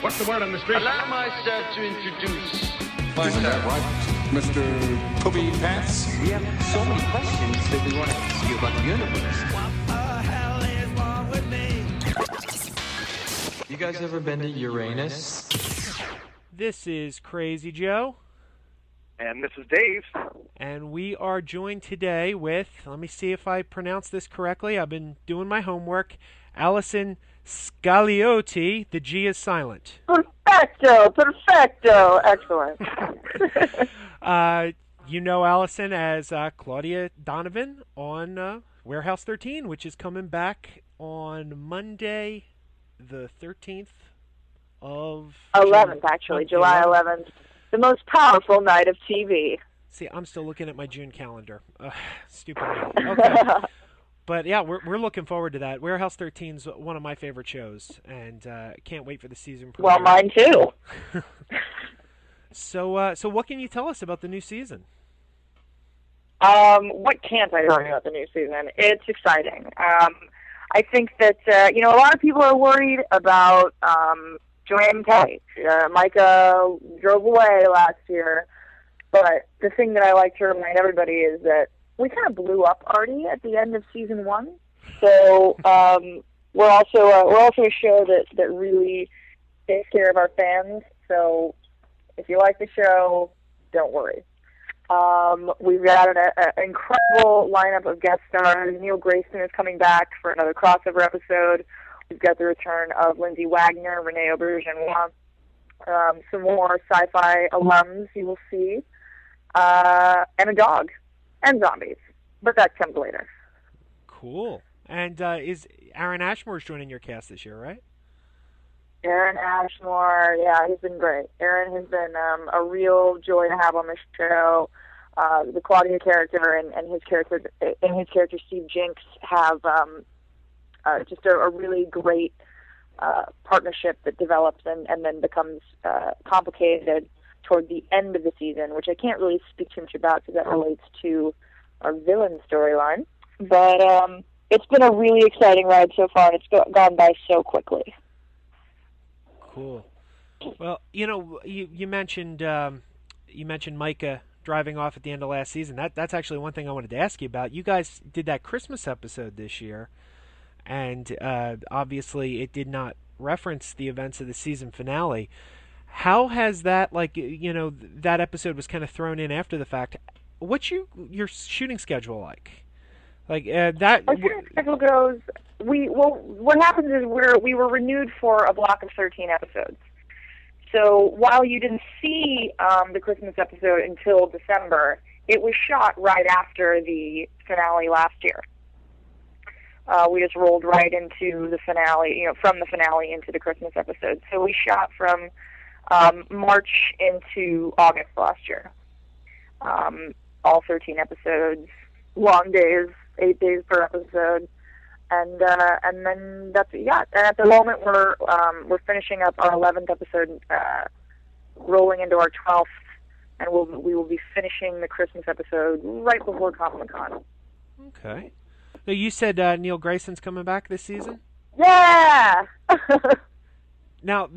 What's the word on the street? Allow myself to introduce Isn't that right, Mr. Poopy Pants? We have so many questions that we want to ask you about the universe. What the hell is wrong with me? You guys ever been to Uranus? This is Krazy Joe. And this is Dave. And we are joined today with, let me see if I pronounce this correctly. I've been doing my homework. Allison Scagliotti. The G is silent. Perfecto. Excellent. You know Allison as Claudia Donovan on Warehouse 13, which is coming back on Monday, the 13th of... 11th, actually. July 11th. The most powerful night of TV. See, I'm still looking at my June calendar. Stupid me. Okay. But yeah, we're looking forward to that. Warehouse 13 is one of my favorite shows, and can't wait for the season premiere. Well, mine too. So what can you tell us about the new season? What can't I tell you about the new season? It's exciting. I think that a lot of people are worried about Joanne Kelly. Micah drove away last year, but the thing that I like to remind everybody is that we kind of blew up Artie at the end of season 1. So we're also a show that really takes care of our fans. So if you like the show, don't worry. We've got an incredible lineup of guest stars. Neil Grayson is coming back for another crossover episode. We've got the return of Lindsay Wagner, Renee Auberjonois, some more SyFy alums you will see, and a dog. And zombies, but that comes later. Cool. And is Aaron Ashmore's joining your cast this year, right? Aaron Ashmore, yeah, he's been great. Aaron has been a real joy to have on the show. The Claudia character and his character Steve Jinks have just a really great partnership that develops and then becomes complicated toward the end of the season, which I can't really speak too much about because that relates to our villain storyline. But it's been a really exciting ride so far, and it's gone by so quickly. Cool. Well, you mentioned Micah driving off at the end of last season. That's actually one thing I wanted to ask you about. You guys did that Christmas episode this year, and obviously it did not reference the events of the season finale. How has that, that episode was kind of thrown in after the fact. What's your shooting schedule like? That. Our shooting schedule goes. What happens is we were renewed for a block of 13 episodes. So while you didn't see the Christmas episode until December, it was shot right after the finale last year. We just rolled right into the finale, from the finale into the Christmas episode. So we shot from March into August last year. All 13 episodes, long days, 8 days per episode, and then that's what you got. And at the moment, we're finishing up our 11th episode, rolling into our 12th, and we will be finishing the Christmas episode right before Comic-Con. Okay. So you said Neil Grayson's coming back this season? Yeah. Now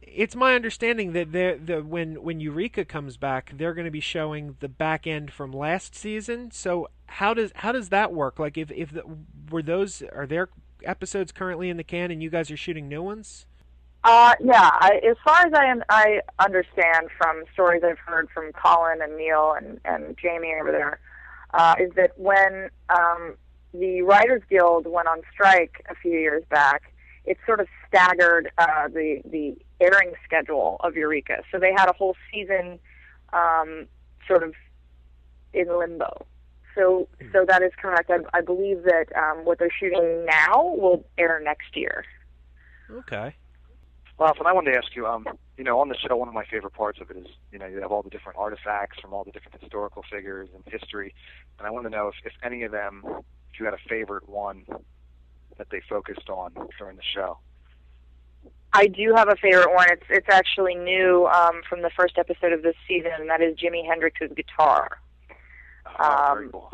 it's my understanding that when Eureka comes back, they're going to be showing the back end from last season. So how does that work? Like are there episodes currently in the can and you guys are shooting new ones? Yeah. As far as I understand from stories I've heard from Colin and Neil and Jamie over there, is that when the Writers Guild went on strike a few years back, it sort of staggered the airing schedule of Eureka. So they had a whole season sort of in limbo. So that is correct. I believe that what they're shooting now will air next year. Okay. Well, and I wanted to ask you, on the show, one of my favorite parts of it is, you have all the different artifacts from all the different historical figures and history. And I want to know if any of them, if you had a favorite one that they focused on during the show. I do have a favorite one. It's actually new from the first episode of this season, and that is Jimi Hendrix's guitar. Very cool.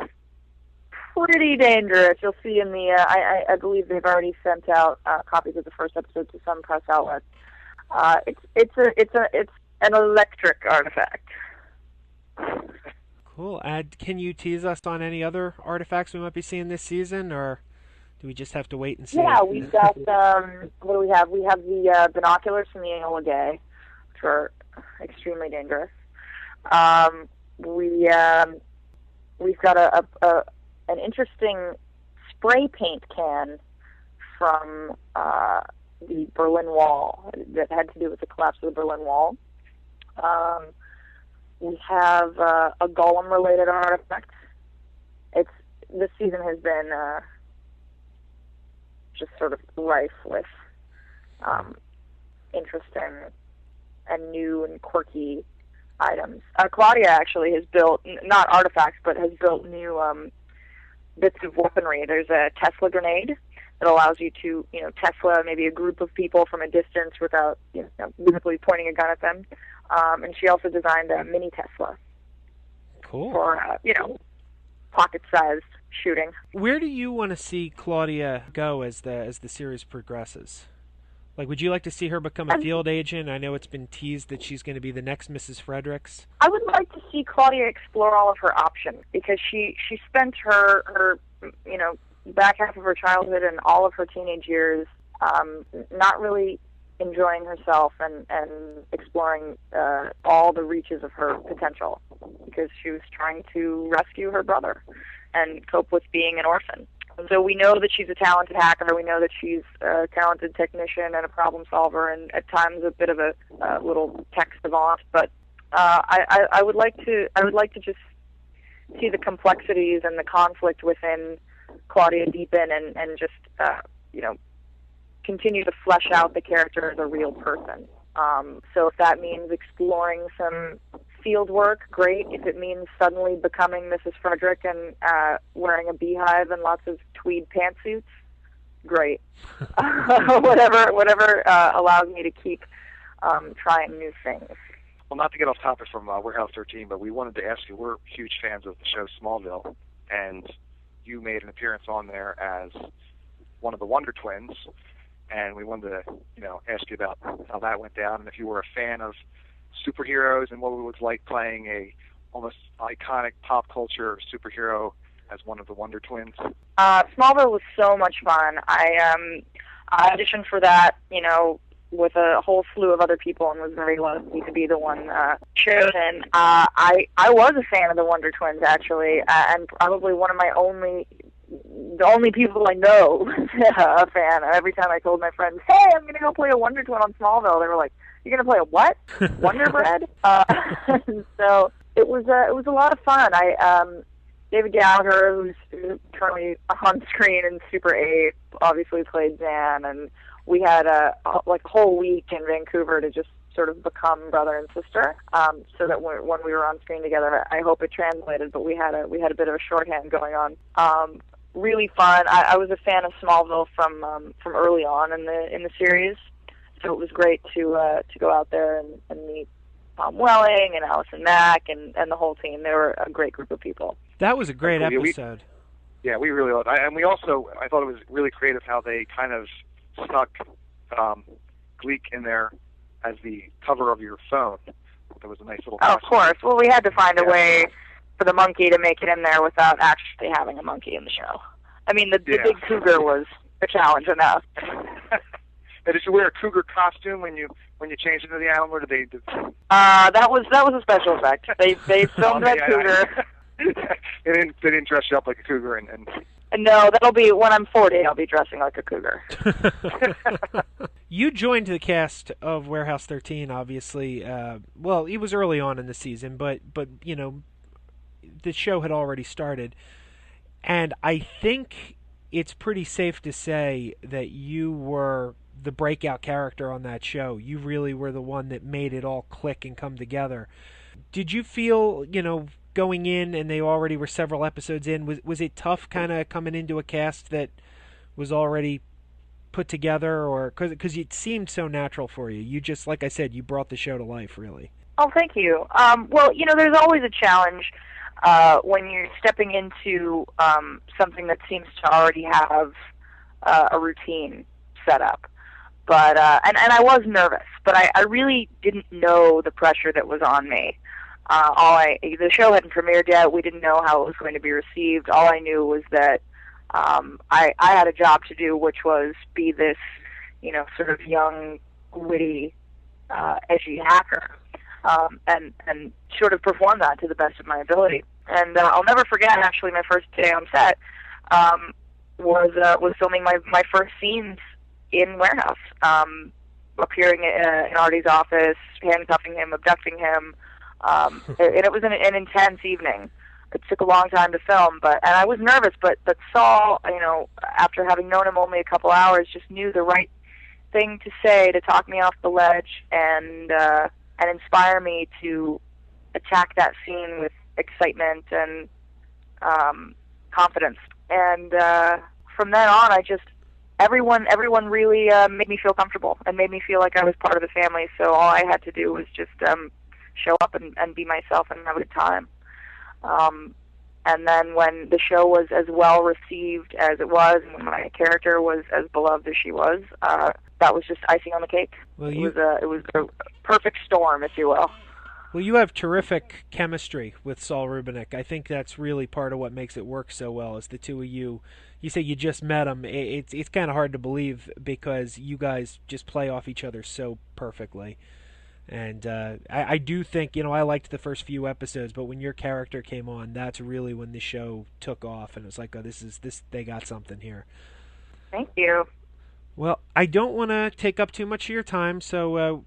pretty dangerous. You'll see in the, I believe they've already sent out copies of the first episode to some press outlets. It's an electric artifact. Cool. Can you tease us on any other artifacts we might be seeing this season, or do we just have to wait and see? Yeah, we've got, what do we have? We have the binoculars from the Enola Gay, which are extremely dangerous. We've got an interesting spray paint can from the Berlin Wall that had to do with the collapse of the Berlin Wall. We have a Gollum-related artifact. This season has been just sort of rife with interesting and new and quirky items. Claudia actually has built, not artifacts, but has built new bits of weaponry. There's a Tesla grenade that allows you to, Tesla maybe a group of people from a distance without, visibly pointing a gun at them. And she also designed a mini Tesla. Cool. For, pocket-sized shooting. Where do you want to see Claudia go as the series progresses? Like, would you like to see her become a field agent? I know it's been teased that she's going to be the next Mrs. Fredericks. I would like to see Claudia explore all of her options, because she spent her back half of her childhood and all of her teenage years not really enjoying herself and exploring all the reaches of her potential, because she was trying to rescue her brother and cope with being an orphan. So we know that she's a talented hacker. We know that she's a talented technician and a problem solver, and at times a bit of a little tech savant. But I would like to just see the complexities and the conflict within Claudia deepen and just continue to flesh out the character as a real person. So if that means exploring some field work, great. If it means suddenly becoming Mrs. Frederick and wearing a beehive and lots of tweed pantsuits, great. whatever allows me to keep trying new things. Well, not to get off topic from Warehouse 13, but we wanted to ask you, we're huge fans of the show Smallville, and you made an appearance on there as one of the Wonder Twins, and we wanted to, ask you about how that went down, and if you were a fan of superheroes and what it was like playing a almost iconic pop culture superhero as one of the Wonder Twins. Smallville was so much fun. I auditioned for that, with a whole slew of other people, and was very lucky to be the one chosen. I was a fan of the Wonder Twins, actually, and probably one of the only people I know a fan. Every time I told my friends, "Hey, I'm going to go play a Wonder Twin on Smallville," they were like, "You're going to play a what? Wonder Bread?" So it was a lot of fun. David Gallagher, who's currently on screen in Super 8, obviously played Dan, and we had a whole week in Vancouver to just sort of become brother and sister. So that when we were on screen together, I hope it translated, but we had a bit of a shorthand going on. Really fun. I was a fan of Smallville from early on in the series, so it was great to go out there and meet Tom Welling and Allison Mack and the whole team. They were a great group of people. That was a great episode. We really loved it. And we also, I thought it was really creative how they kind of stuck Gleek in there as the cover of your phone. There was a nice little... Oh, of course. Well, we had to find a way for the monkey to make it in there without actually having a monkey in the show. I mean, the big cougar was a challenge enough. Now, did you wear a cougar costume when you changed into the animal, or did they? That was a special effect. They filmed that cougar. They didn't dress you up like a cougar and. No, that'll be when I'm 40. I'll be dressing like a cougar. You joined the cast of Warehouse 13, obviously. Well, it was early on in the season, but the show had already started, and I think it's pretty safe to say that you were the breakout character on that show. You really were the one that made it all click and come together. Did you feel, going in, and they already were several episodes in, was it tough kind of coming into a cast that was already put together, or because it seemed so natural for you? You just, like I said, you brought the show to life, really. Oh, thank you. Well, there's always a challenge. when you're stepping into something that seems to already have a routine set up. But and I was nervous, but I really didn't know the pressure that was on me. The show hadn't premiered yet. We didn't know how it was going to be received. All I knew was that I had a job to do, which was be this, sort of young, witty, edgy hacker, and sort of perform that to the best of my ability. And I'll never forget, actually, my first day on set was filming my first scenes in Warehouse, appearing in Artie's office, handcuffing him, abducting him, and it was an intense evening. It took a long time to film, and I was nervous, but Saul, after having known him only a couple hours, just knew the right thing to say to talk me off the ledge and inspire me to attack that scene with excitement and confidence. And from then on, everyone really made me feel comfortable and made me feel like I was part of the family. So all I had to do was just show up and be myself and have a good time. And then when the show was as well received as it was, and when my character was as beloved as she was, that was just icing on the cake. Well, it was a perfect storm, if you will. Well, you have terrific chemistry with Saul Rubinek. I think that's really part of what makes it work so well, is the two of you. You say you just met him. It's kind of hard to believe because you guys just play off each other so perfectly. And I do think, I liked the first few episodes, but when your character came on, that's really when the show took off, and it was like, oh, they got something here. Thank you. Well, I don't want to take up too much of your time, so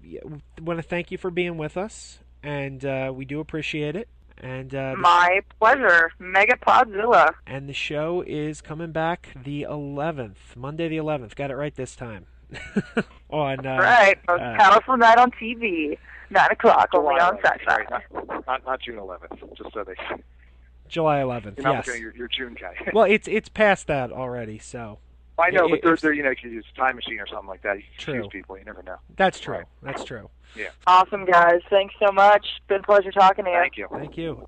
want to thank you for being with us, and we do appreciate it. And my pleasure. MegaPodzilla. And the show is coming back the 11th, Monday the 11th. Got it right this time. On right, most powerful night on TV, 9 o'clock, only on SyFy. Not June 11th, just so they. July 11th. You're not yes. You're June guy. Well, it's past that already, so. I know, but there's you can use a time machine or something like that. You can True. confuse people. You never know. That's true. Right. That's true. Yeah. Awesome, guys. Thanks so much. Been a pleasure talking to you. Thank you. Thank you.